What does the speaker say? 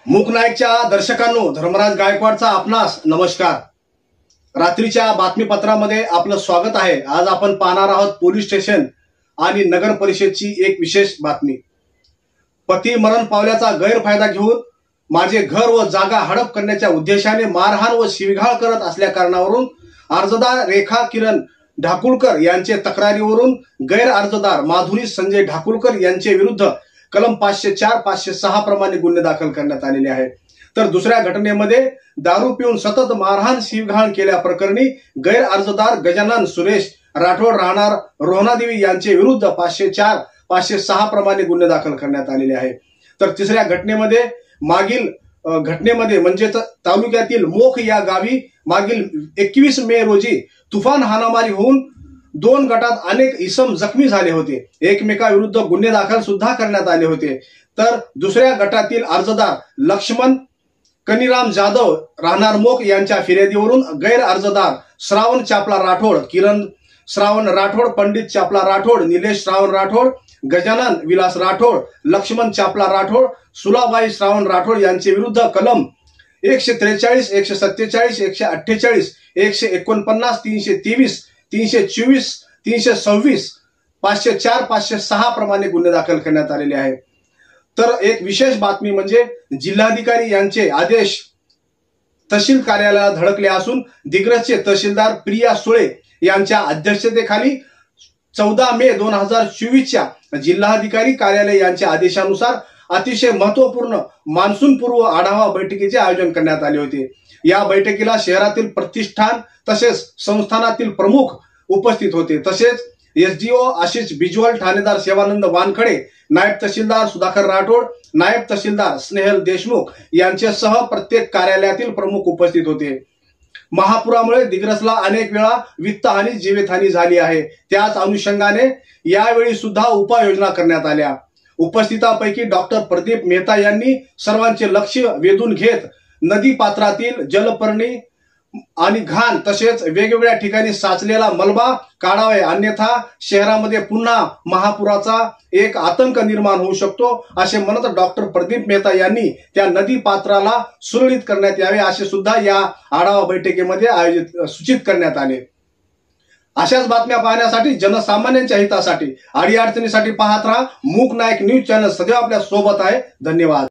मूकनायकच्या दर्शकांनो, धर्मराज गायकवाडचा आपणास नमस्कार। रात्रीच्या बातमीपत्रामध्ये आपलं स्वागत आहे। आज आपण पाहणार आहोत पोलीस स्टेशन आणि नगर परिषदची एक विशेष बातमी। पती मरण पावल्याचा गैरफायदा घेऊन माझे घर व जागा हडप करण्याच्या उद्देशाने मारहाण व शिवीगाळ करत असल्या कारणावरून अर्जदार रेखा किरण ढाकुळकर यांचे तक्रारीवरून गैर अर्जदार माधुरी संजय ढाकुळकर यांचे विरुद्ध कलम 504 506 प्रमाणे गुन्हे दाखल करण्यात आलेले आहेत। तर दुसऱ्या घटनेमध्ये दारू पिऊन सतत मारहाण शिवीगाळ केल्या प्रकरणी गैर अर्जदार गजानन सुरेश राठोड राहणार रोहनादेवी यांचे विरुद्ध 504 506 प्रमाणे गुन्हे दाखल करण्यात आलेले आहेत। तर तिसऱ्या घटनेमध्ये मागील घटनेमध्ये म्हणजे तालुक्यातील मोख या गावी मागील 21 मे रोजी तुफान हाणामारी होऊन 2 गटात अनेक इसम जखमी झाले होते। एकमेकाविरुद्ध गुन्हे दाखल सुद्धा करण्यात आले होते। तर दुसऱ्या गटातील अर्जदार लक्ष्मण कनिराम जाधव राहणार मोख यांच्या फिर्यादीवरून गैर अर्जदार श्रावण चापला राठोड, किरण श्रावण राठोड, पंडित चापला राठोड, निलेश श्रावण राठोड, गजानन विलास राठोड, लक्ष्मण चापला राठोड, सुलाबाई श्रावण राठोड यांचे विरुद्ध कलम 143 147 148 149 323 324 326 504 506 प्रमाणे गुन्हे दाखल करण्यात आलेले आहेत। तर एक विशेष बातमी म्हणजे जिल्हाधिकारी यांचे आदेश तहसील कार्यालयाला धडकले असून दिग्रसचे तहसीलदार प्रिया सुळे यांच्या अध्यक्षतेखाली 14 मे 2024 जिल्हाधिकारी कार्यालय यांच्या आदेशानुसार अतिशय महत्वपूर्ण मान्सून पूर्व आढावा बैठकीचे आयोजन करण्यात आले होते। या बैठकीला शहरातील प्रतिष्ठान तसेच संस्थानातील प्रमुख उपस्थित होते। तसेच एसडीओ आशिष बिजवल, ठाणेदार सेवानंद वानखडे, नायब तहसीलदार सुधाकर राठोड, नायब तहसीलदार स्नेहल देशमुख यांच्यासह प्रत्येक कार्यालयातील प्रमुख उपस्थित होते। महापुरामुळे दिग्रसला अनेक वेळा वित्तहानी जीवितहानी झाली आहे। त्याच अनुषंगाने यावेळी सुद्धा उपाययोजना करण्यात आल्या। उपस्थितांपैकी डॉक्टर प्रदीप मेहता यांनी सर्वांचे लक्ष वेधून घेत नदी पात्रातील जलपर्णी आणि घाण तसेच वेगवेगळ्या ठिकाणी साचलेला मलबा काढावे, अन्यथा शहरामध्ये पुन्हा महापुराचा एक आतंक निर्माण होऊ शकतो असे म्हणत डॉक्टर प्रदीप मेहता यांनी त्या नदी पात्राला सुरळीत करण्यात यावे असे सुद्धा या आढावा बैठकीमध्ये सूचित करण्यात आले। अशाच बातम्या पाहण्यासाठी जनसामान्यांच्या हितासाठी अडीअडचणीसाठी पाहत रहा मूक नायक न्यूज चॅनल। सदैव आपल्या सोबत आहे। धन्यवाद।